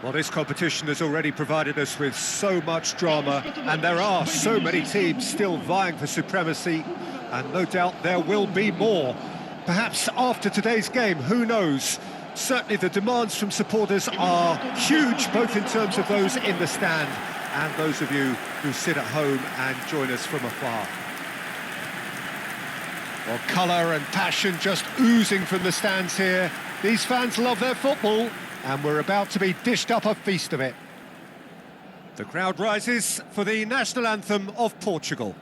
Well, this competition has already provided us with so much drama, and there are so many teams still vying for supremacy, and no doubt there will be more. Perhaps after today's game, who knows? Certainly the demands from supporters are huge, both in terms of those in the stand and those of you who sit at home and join us from afar. Well, colour and passion just oozing from the stands here. These fans love their football, and we're about to be dished up a feast of it. The crowd rises for the national anthem of Portugal.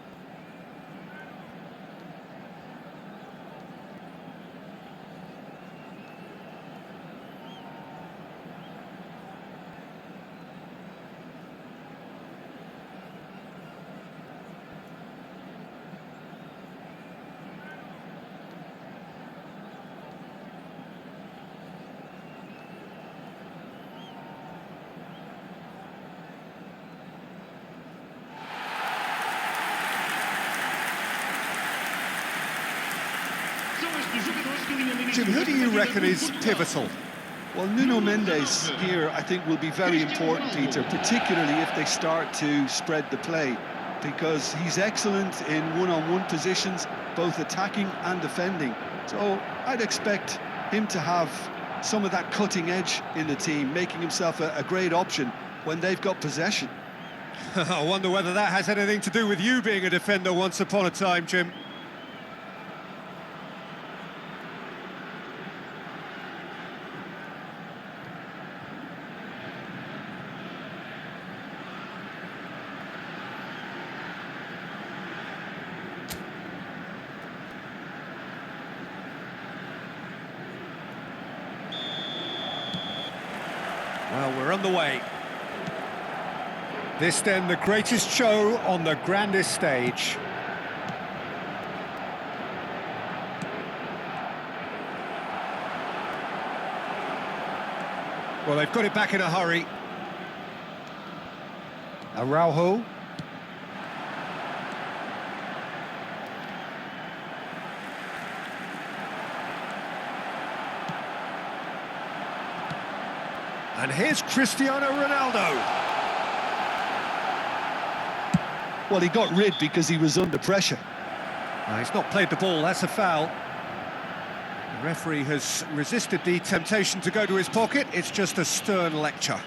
Jim, who do you reckon is pivotal? Well, Nuno Mendes here, I think, will be very important, Peter, particularly if they start to spread the play, because he's excellent in one-on-one positions, both attacking and defending. So I'd expect him to have some of that cutting edge in the team, making himself a great option when they've got possession. I wonder whether that has anything to do with you being a defender once upon a time, Jim. Well, we're on the way. This then the greatest show on the grandest stage. Well, they've got it back in a hurry. Araujo. And here's Cristiano Ronaldo. Well, he got rid because he was under pressure. He's not played the ball, that's a foul. The referee has resisted the temptation to go to his pocket. It's just a stern lecture.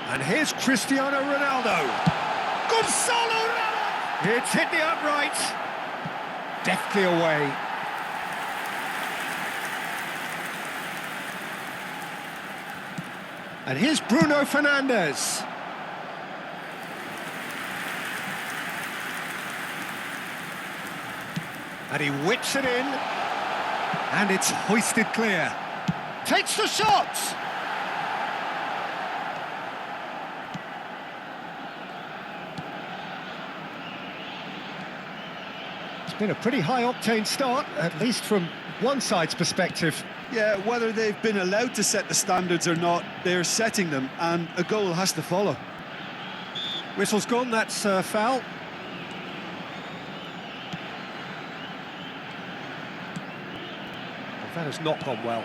And here's Cristiano Ronaldo. Gonzalo Ramos! It's hit the upright. Deftly away. And here's Bruno Fernandes. And he whips it in. And it's hoisted clear. Takes the shot! It's been a pretty high-octane start, at least from one side's perspective. Yeah, whether they've been allowed to set the standards or not, they're setting them, and a goal has to follow. Whistle's gone, that's a foul. Well, that has not gone well.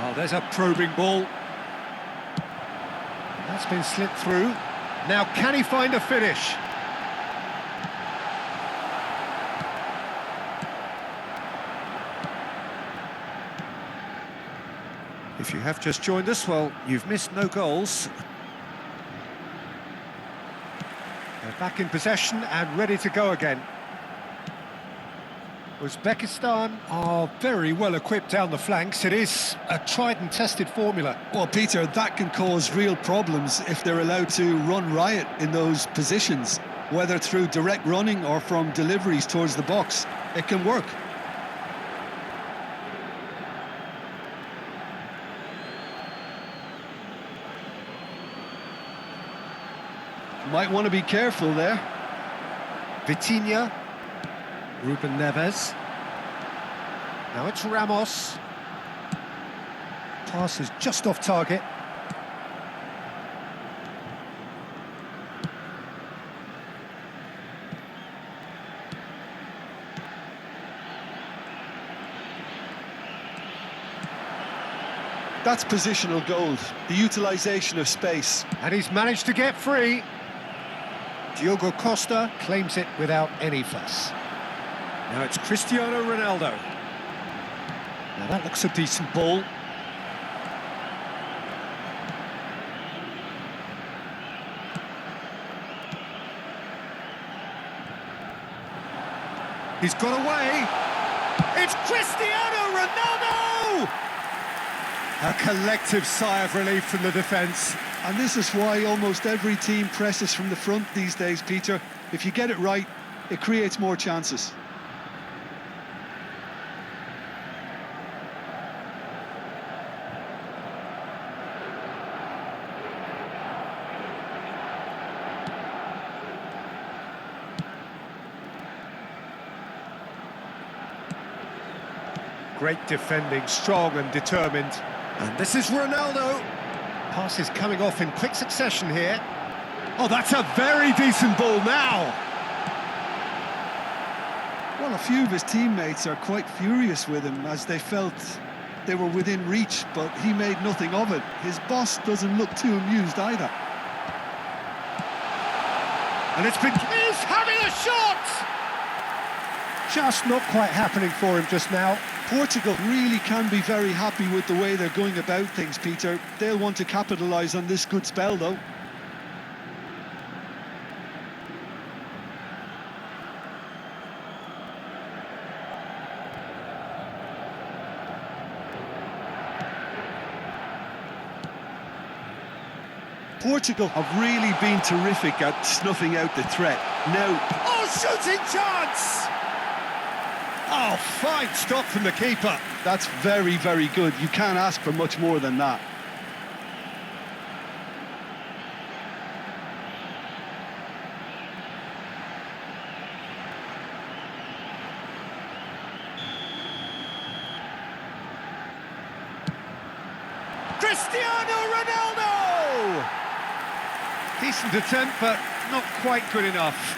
Oh, there's a probing ball. That's been slipped through. Now, can he find a finish? If you have just joined us, well, you've missed no goals. They're back in possession and ready to go again. Uzbekistan are very well equipped down the flanks. It is a tried and tested formula. Well, Peter, that can cause real problems if they're allowed to run riot in those positions, whether through direct running or from deliveries towards the box. It can work. Might want to be careful there. Vitinha. Ruben Neves. Now it's Ramos. Pass is just off target. That's positional gold, the utilisation of space. And he's managed to get free. Diogo Costa claims it without any fuss. Now it's Cristiano Ronaldo. Now that looks a decent ball. He's got away. It's Cristiano Ronaldo! A collective sigh of relief from the defence. And this is why almost every team presses from the front these days, Peter. If you get it right, it creates more chances. Great defending, strong and determined. And this is Ronaldo. Pass is coming off in quick succession here. Oh, that's a very decent ball now. Well, a few of his teammates are quite furious with him as they felt they were within reach, but he made nothing of it. His boss doesn't look too amused either. And he's having a shot! Just not quite happening for him just now. Portugal really can be very happy with the way they're going about things, Peter. They'll want to capitalise on this good spell, though. Portugal have really been terrific at snuffing out the threat. Now... Oh, shooting chance! Oh, fine stop from the keeper. That's very, very good. You can't ask for much more than that. Cristiano Ronaldo! Decent attempt, but not quite good enough.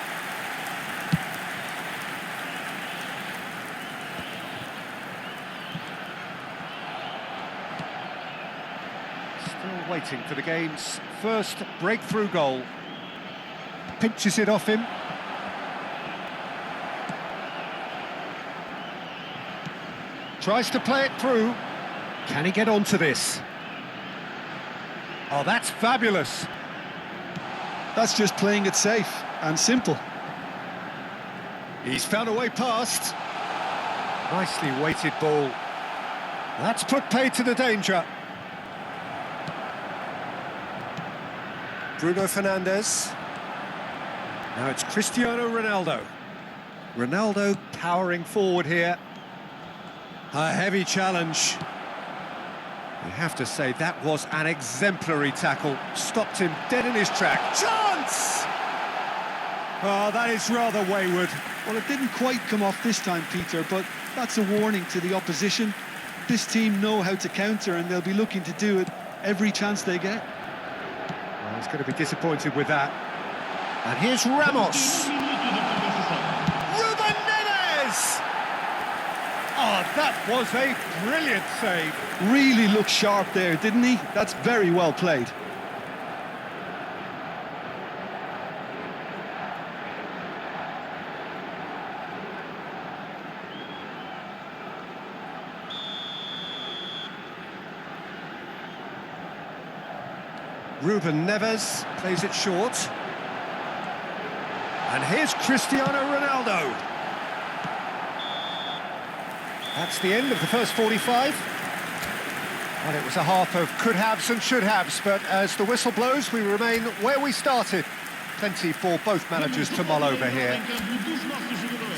Still waiting for the game's first breakthrough goal. Pinches it off him. Tries to play it through. Can he get onto this? Oh, that's fabulous. That's just playing it safe and simple. He's found a way past. Nicely weighted ball. That's put pay to the danger. Bruno Fernandes. Now it's Cristiano Ronaldo. Ronaldo powering forward here. A heavy challenge. You have to say that was an exemplary tackle. Stopped him dead in his track. Chance! Oh, that is rather wayward. Well, it didn't quite come off this time, Peter, but that's a warning to the opposition. This team know how to counter, and they'll be looking to do it every chance they get. Well, he's going to be disappointed with that. And here's Ramos. Ruben Neves! Oh, that was a brilliant save. Really looked sharp there, didn't he? That's very well played. Ruben Neves plays it short. And here's Cristiano Ronaldo. That's the end of the first 45. Well, it was a half of could-haves and should-haves, but as the whistle blows, we remain where we started. Plenty for both managers to mull over here.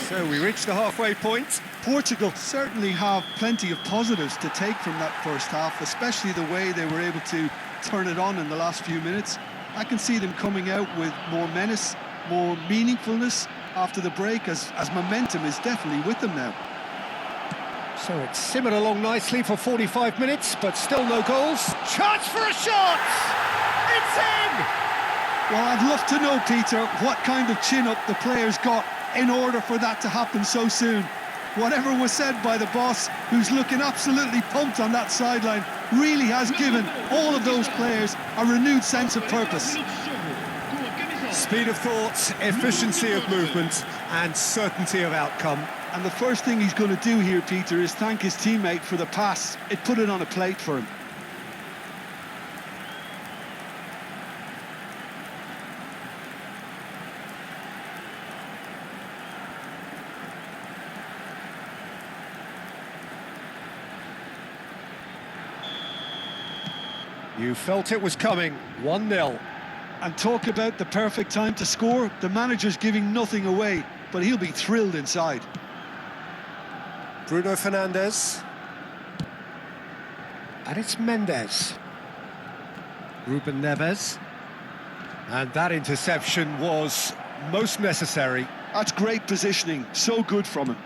So we reach the halfway point. Portugal certainly have plenty of positives to take from that first half, especially the way they were able to turn it on in the last few minutes. I can see them coming out with more menace, more meaningfulness after the break, as momentum is definitely with them now. So it's simmered along nicely for 45 minutes, but still no goals. Chance for a shot! It's in! Well, I'd love to know, Peter, what kind of chin-up the players got in order for that to happen so soon. Whatever was said by the boss, who's looking absolutely pumped on that sideline, really has given all of those players a renewed sense of purpose. Speed of thought, efficiency of movement, and certainty of outcome. And the first thing he's going to do here, Peter, is thank his teammate for the pass. It put it on a plate for him. You felt it was coming, 1-0. And talk about the perfect time to score. The manager's giving nothing away, but he'll be thrilled inside. Bruno Fernandes. And it's Mendes. Ruben Neves. And that interception was most necessary. That's great positioning, so good from him.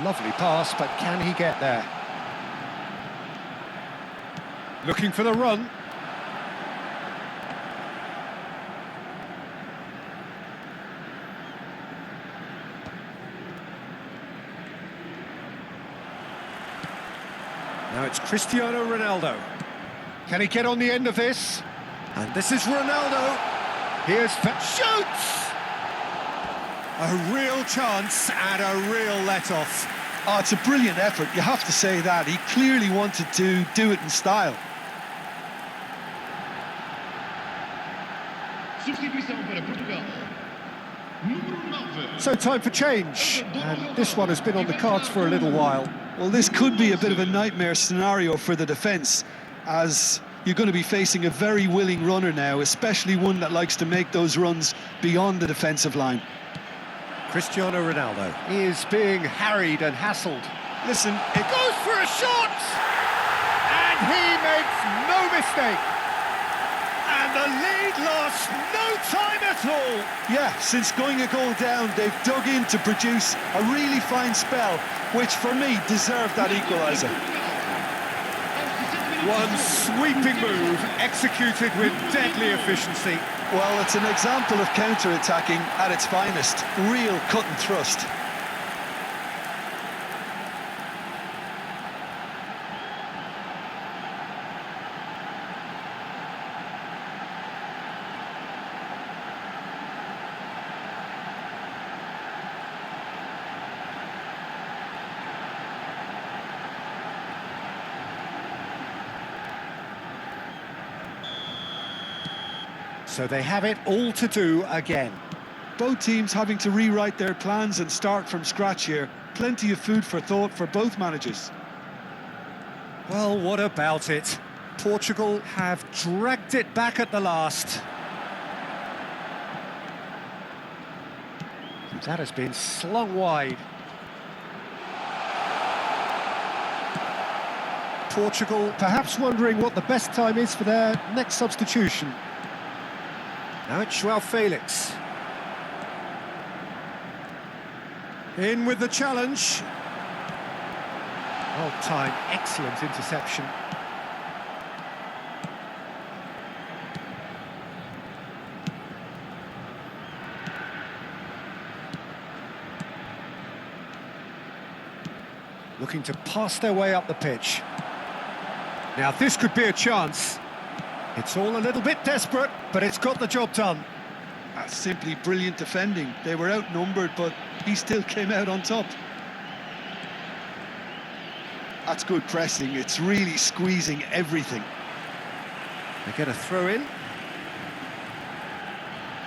Lovely pass, but can he get there? Looking for the run. Now it's Cristiano Ronaldo. Can he get on the end of this? And this is Ronaldo. Here's shoots! A real chance and a real let-off. Oh, it's a brilliant effort, you have to say that. He clearly wanted to do it in style. So time for change, and this one has been on the cards for a little while. Well, this could be a bit of a nightmare scenario for the defence, as you're going to be facing a very willing runner now, especially one that likes to make those runs beyond the defensive line. Cristiano Ronaldo is being harried and hassled. Listen, it goes for a shot! And he makes no mistake. And the lead lost no time at all. Yeah, since going a goal down, they've dug in to produce a really fine spell, which for me deserved that equaliser. One sweeping move executed with deadly efficiency. Well, it's an example of counter-attacking at its finest. Real cut and thrust. So they have it all to do again. Both teams having to rewrite their plans and start from scratch here. Plenty of food for thought for both managers. Well, what about it? Portugal have dragged it back at the last. That has been slung wide. Portugal perhaps wondering what the best time is for their next substitution. Now it's João Felix. In with the challenge. Well timed, excellent interception. Looking to pass their way up the pitch. Now this could be a chance. It's all a little bit desperate, but it's got the job done. That's simply brilliant defending. They were outnumbered, but he still came out on top. That's good pressing. It's really squeezing everything. They get a throw in.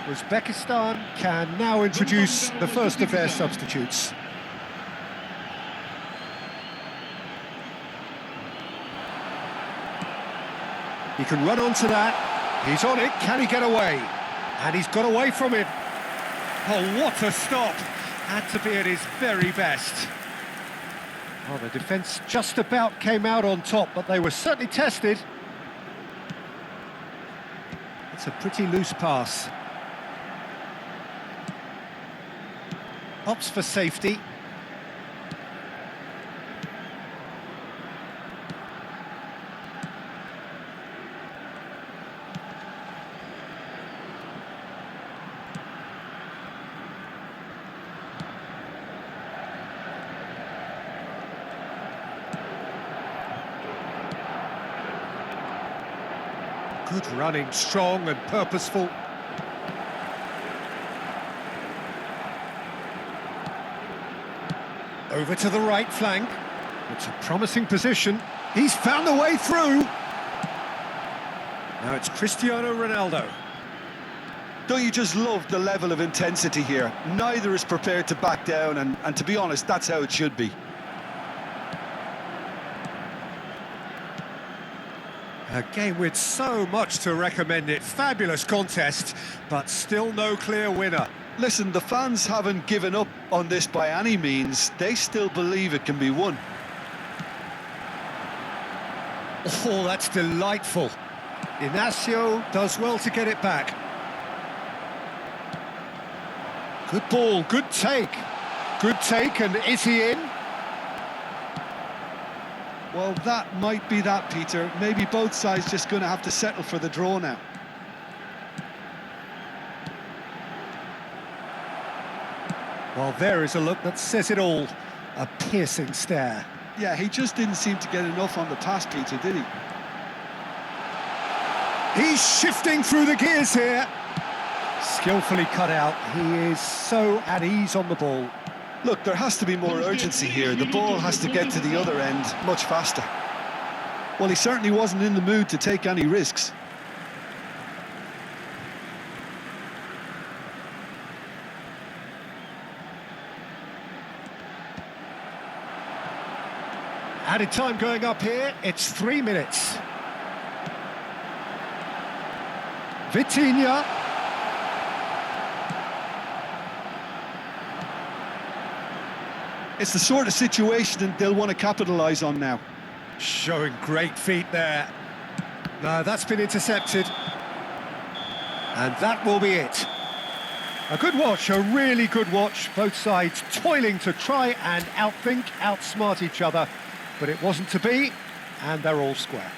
Uzbekistan can now introduce the first of their substitutes. He can run onto that. He's on it. Can he get away? And he's got away from it. Oh, what a stop. Had to be at his very best. Well, the defence just about came out on top, but they were certainly tested. It's a pretty loose pass. Opts for safety. Good running, strong and purposeful. Over to the right flank. It's a promising position. He's found a way through. Now it's Cristiano Ronaldo. Don't you just love the level of intensity here? Neither is prepared to back down, and to be honest, that's how it should be. A game with so much to recommend it. Fabulous contest, but still no clear winner. Listen, the fans haven't given up on this by any means. They still believe it can be won. Oh, that's delightful. Inacio does well to get it back. Good ball, good take. Good take, and is he in? Well, that might be that, Peter. Maybe both sides just going to have to settle for the draw now. Well, there is a look that says it all. A piercing stare. Yeah, he just didn't seem to get enough on the pass, Peter, did he? He's shifting through the gears here. Skillfully cut out. He is so at ease on the ball. Look, there has to be more urgency here. The ball has to get to the other end much faster. Well, he certainly wasn't in the mood to take any risks. Added time going up here. It's 3 minutes. Vitinha. It's the sort of situation that they'll want to capitalise on now. Showing great feet there. No, that's been intercepted. And that will be it. A good watch, a really good watch. Both sides toiling to try and outthink, outsmart each other. But it wasn't to be, and they're all square.